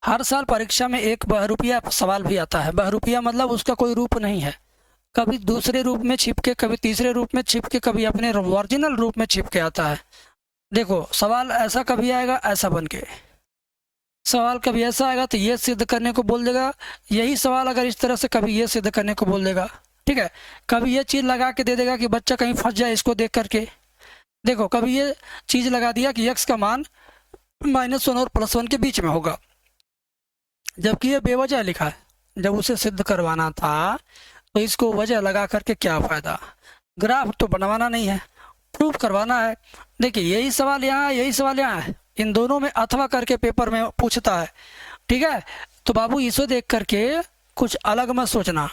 हर साल परीक्षा में एक बहुरूपिया सवाल भी आता है। बहुरूपिया मतलब उसका कोई रूप नहीं है, कभी दूसरे रूप में छिप के, कभी तीसरे रूप में छिप के, कभी अपने ओरिजिनल रूप में छिप के आता है। देखो सवाल ऐसा कभी आएगा ऐसा बन के, सवाल कभी ऐसा आएगा तो ये सिद्ध करने को बोल देगा, यही सवाल अगर इस तरह से कभी ये सिद्ध करने को बोल देगा, ठीक है। कभी ये चीज़ लगा के दे देगा कि बच्चा कहीं फंस जाए इसको देख करके। देखो कभी ये चीज़ लगा दिया कि x का मान -1 और +1 के बीच में होगा, जबकि ये बेवजह लिखा है। जब उसे सिद्ध करवाना था तो इसको वजह लगा करके क्या फ़ायदा। ग्राफ तो बनवाना नहीं है, प्रूफ करवाना है। देखिए यही सवाल यहाँ है, यही सवाल यहाँ है, इन दोनों में अथवा करके पेपर में पूछता है, ठीक है। तो बाबू इसे देख करके कुछ अलग मत सोचना,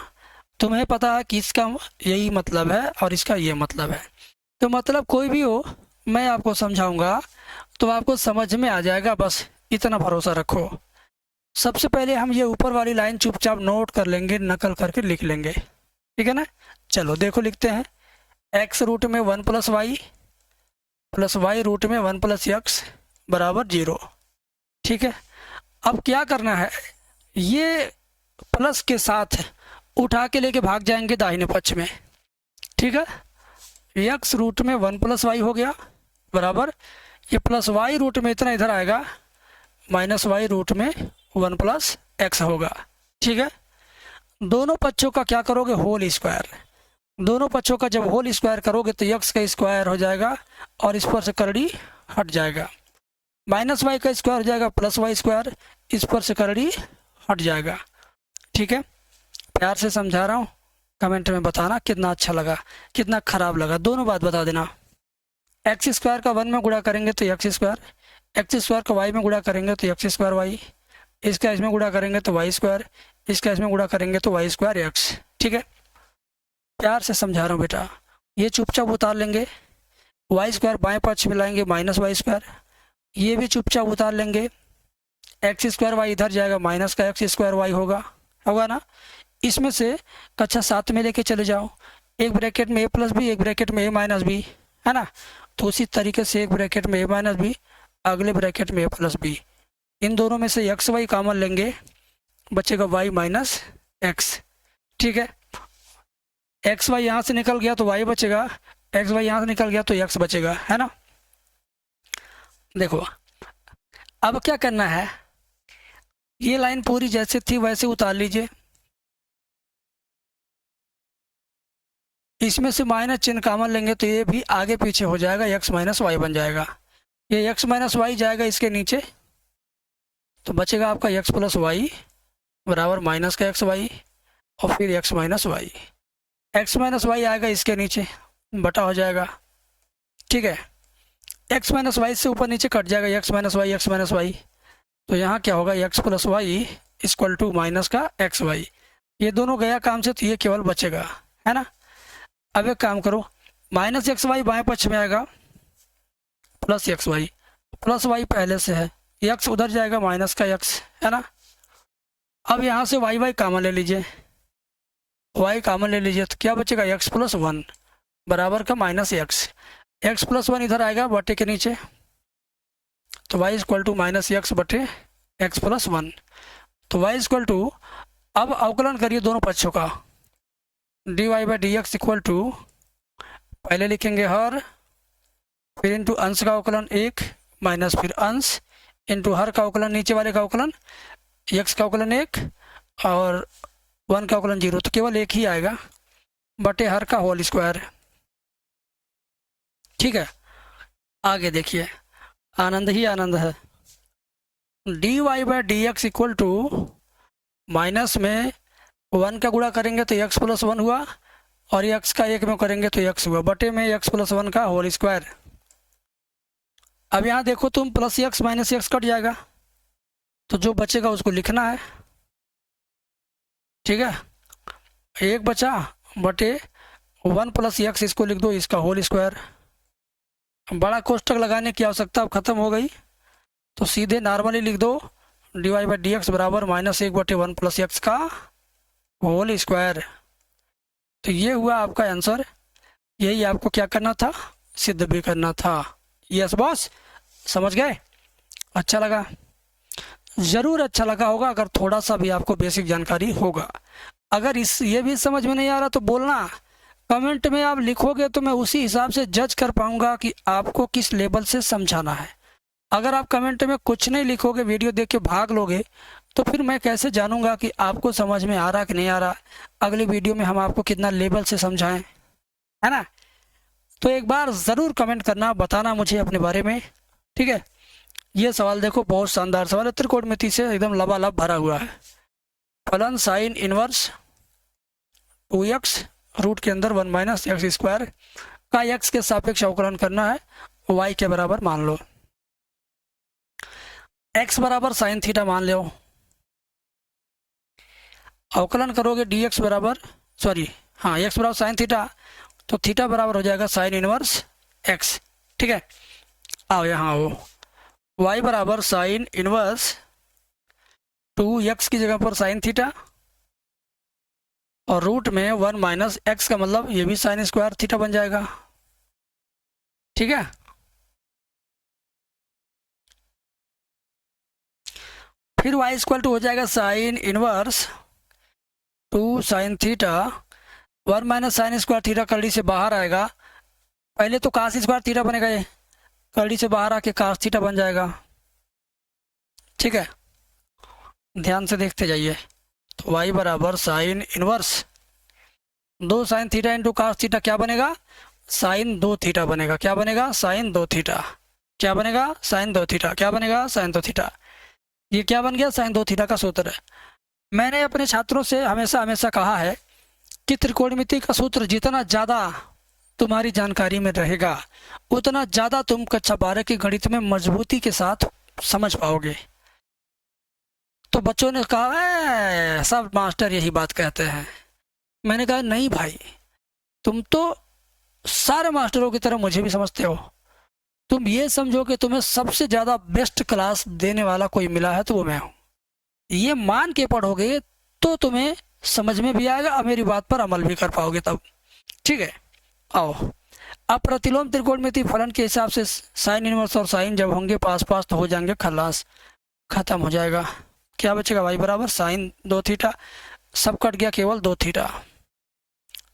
तुम्हें पता है कि इसका यही मतलब है और इसका ये मतलब है। तो मतलब कोई भी हो मैं आपको समझाऊंगा तो आपको समझ में आ जाएगा, बस इतना भरोसा रखो। सबसे पहले हम ये ऊपर वाली लाइन चुपचाप नोट कर लेंगे, नकल करके लिख लेंगे, ठीक है ना। चलो देखो लिखते हैं, x रूट में 1 + y प्लस y रूट में 1 + x बराबर 0, ठीक है। अब क्या करना है, ये प्लस के साथ उठा के लेके भाग जाएंगे दाहिने पक्ष में, ठीक है। x रूट में 1 + y हो गया बराबर, ये प्लस y रूट में इतना इधर आएगा, माइनस y रूट में 1 + x होगा, ठीक है। दोनों पक्षों का क्या करोगे, होल स्क्वायर। दोनों पक्षों का जब होल स्क्वायर करोगे तो x का स्क्वायर हो जाएगा और इस पर से करड़ी हट जाएगा, -y का स्क्वायर हो जाएगा +y स्क्वायर, इस पर से करड़ी हट जाएगा, ठीक है। प्यार से समझा रहा हूँ, कमेंट में बताना कितना अच्छा लगा कितना ख़राब लगा, दोनों बात बता देना। एक्स स्क्वायर का 1 में गुणा करेंगे तो x स्क्वायर, एक्स स्क्वायर का y में गुणा करेंगे तो x स्क्वायर y, इसका इसमें गुणा करेंगे तो y स्क्वायर, इसका इसमें गुणा करेंगे तो y स्क्वायर x, ठीक है। प्यार से समझा रहा हूँ बेटा, ये चुपचाप उतार लेंगे, y स्क्वायर बाएं पक्ष में लाएंगे -y स्क्वायर, ये भी चुपचाप उतार लेंगे, एक्स स्क्वायर y इधर जाएगा, माइनस का x स्क्वायर y होगा ना। इसमें से कक्षा 7 में लेके चले जाओ, एक ब्रैकेट में a + b, एक ब्रैकेट में a - b, है ना। तो उसी तरीके से एक ब्रैकेट में a - b, अगले ब्रैकेट में a + b, इन दोनों में से x y कॉमन लेंगे, बचेगा y - x, ठीक है। एक्स वाई यहाँ से निकल गया तो y बचेगा, एक्स वाई यहाँ से निकल गया तो x बचेगा, है ना। देखो अब क्या करना है, ये लाइन पूरी जैसे थी वैसे उतार लीजिए, इसमें से माइनस चिन्ह कॉमन लेंगे तो ये भी आगे पीछे हो जाएगा, x - y बन जाएगा। ये x - y जाएगा इसके नीचे, तो बचेगा आपका x + y बराबर माइनस का xy और फिर x - y, x - y आएगा इसके नीचे, बटा हो जाएगा, ठीक है। x - y से ऊपर नीचे कट जाएगा, x - y, तो यहाँ क्या होगा, x + y = माइनस का xy, ये दोनों गया काम से तो ये केवल बचेगा, है ना। अब एक काम करो, -xy बाएं पक्ष में आएगा, +xy, +y पहले से है, x उधर जाएगा माइनस का x, है ना। अब यहाँ से y कॉमन ले लीजिए, y कॉमन ले लीजिए तो क्या बचेगा, x + 1 बराबर का -x, x + 1 इधर आएगा बटे के नीचे, तो y = -x बटे x + 1, तो y अब अवकलन करिए दोनों पक्षों का, dy/dx = पहले लिखेंगे हर, फिर इंटू अंश का अवकलन 1 माइनस फिर अंश इंटू हर का अवकलन, नीचे वाले का अवकलन, x का अवकलन 1 और 1 का अवकलन 0, तो केवल एक ही आएगा बटे हर का होल स्क्वायर, ठीक है। आगे देखिए, आनंद ही आनंद है। dy/dx = माइनस में 1 का गुणा करेंगे तो x + 1 हुआ और x का 1 में करेंगे तो x हुआ, बटे में x + 1 का होल स्क्वायर। अब यहाँ देखो तुम +x - x कट जाएगा, तो जो बचेगा उसको लिखना है, ठीक है। 1 बचा बटे 1 + x, इसको लिख दो, इसका होल स्क्वायर। बड़ा कोष्टक लगाने की आवश्यकता अब खत्म हो गई, तो सीधे नॉर्मली लिख दो, dy/dx बराबर -1 बटे 1 + x का होल स्क्वायर। तो ये हुआ आपका आंसर, यही आपको क्या करना था, सिद्ध भी करना था। यस बॉस, समझ गए, अच्छा लगा। ज़रूर अच्छा लगा होगा अगर थोड़ा सा भी आपको बेसिक जानकारी होगा। अगर इस ये भी समझ में नहीं आ रहा तो बोलना, कमेंट में आप लिखोगे तो मैं उसी हिसाब से जज कर पाऊंगा कि आपको किस लेवल से समझाना है। अगर आप कमेंट में कुछ नहीं लिखोगे, वीडियो देख के भाग लोगे, तो फिर मैं कैसे जानूंगा कि आपको समझ में आ रहा कि नहीं आ रहा, अगली वीडियो में हम आपको कितना लेवल से समझाएं, है ना। तो एक बार ज़रूर कमेंट करना, बताना मुझे अपने बारे में, ठीक है। ये सवाल देखो, बहुत शानदार सवाल है, त्रिकोणमिति से एकदम लबालब भरा हुआ है। फलन साइन इनवर्स 2x रूट के अंदर 1 माइनस एक्स स्क्वायर का x के सापेक्ष अवकलन करना है, y के बराबर मान लो। x बराबर साइन थीटा मान लो, अवकलन करोगे dx बराबर x बराबर साइन थीटा, तो थीटा बराबर हो जाएगा साइन इनवर्स x, ठीक है। आओ यहाँ आओ, y बराबर साइन इनवर्स 2x की जगह पर साइन थीटा और रूट में 1 माइनस एक्स का मतलब ये भी साइन स्क्वायर थीटा बन जाएगा, ठीक है। फिर y इक्वल टू हो जाएगा sign inverse 2 sine theta 1 minus sine square theta कड़ी से बाहर आएगा, पहले तो कास स्क्वायर थीटा बनेगा, ये कड़ी से बाहर आके कास थीटा बन जाएगा, ठीक है। ध्यान से देखते जाइए, तो y बराबर sine inverse 2 sine theta into cos theta क्या बनेगा, साइन 2 थीटा बनेगा। क्या बनेगा, साइन 2 थीटा। क्या बनेगा, साइन 2 थीटा। क्या बनेगा, साइन 2 थीटा। ये क्या बन गया, साइन 2 थीटा का सूत्र है। मैंने अपने छात्रों से हमेशा कहा है कि त्रिकोणमिति का सूत्र जितना ज़्यादा तुम्हारी जानकारी में रहेगा, उतना ज़्यादा तुम कक्षा 12 की गणित में मजबूती के साथ समझ पाओगे। तो बच्चों ने कहा सब मास्टर यही बात कहते हैं। मैंने कहा नहीं भाई, तुम तो सारे मास्टरों की तरह मुझे भी समझते हो। तुम ये समझो कि तुम्हें सबसे ज़्यादा बेस्ट क्लास देने वाला कोई मिला है तो वो मैं हूँ। ये मान के पढ़ोगे तो तुम्हें समझ में भी आएगा और मेरी बात पर अमल भी कर पाओगे तब, ठीक है। आओ, अब प्रतिलोम त्रिकोणमिति फलन के हिसाब से साइन इनवर्स और साइन जब होंगे पास पास तो हो जाएंगे खलास, खत्म हो जाएगा। क्या बचेगा, y बराबर साइन 2 थीटा, सब कट गया, केवल 2 थीटा।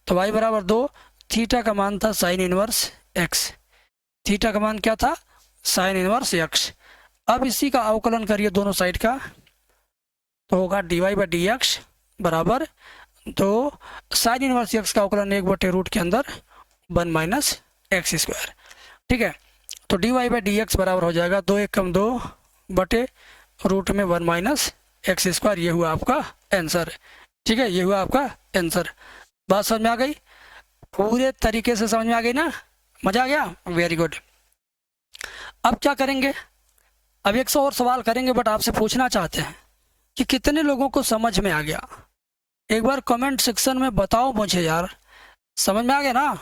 तो y बराबर 2, थीटा का मान था साइन इनवर्स x, थीटा का मान क्या था, साइन इनवर्स x। अब इसी का अवकलन करिए दोनों साइड का, तो होगा dy बाई डी एक्स बराबर 2 साइन इनवर्स x का अवकलन 1/रूट के अंदर 1 माइनस एक्स स्क्वायर, ठीक है। तो dy बाई डी एक्स बराबर हो जाएगा 2 1 कम 2 बटे रूट में 1 माइनस एक्स स्क्वायर। ये हुआ आपका आंसर, ठीक है। ये हुआ आपका आंसर। बात समझ में आ गई, पूरे तरीके से समझ में आ गई ना, मजा आ गया, वेरी गुड। अब क्या करेंगे, अब 100 और सवाल करेंगे, बट आपसे पूछना चाहते हैं कि कितने लोगों को समझ में आ गया। एक बार कमेंट सेक्शन में बताओ मुझे यार, समझ में आ गया ना।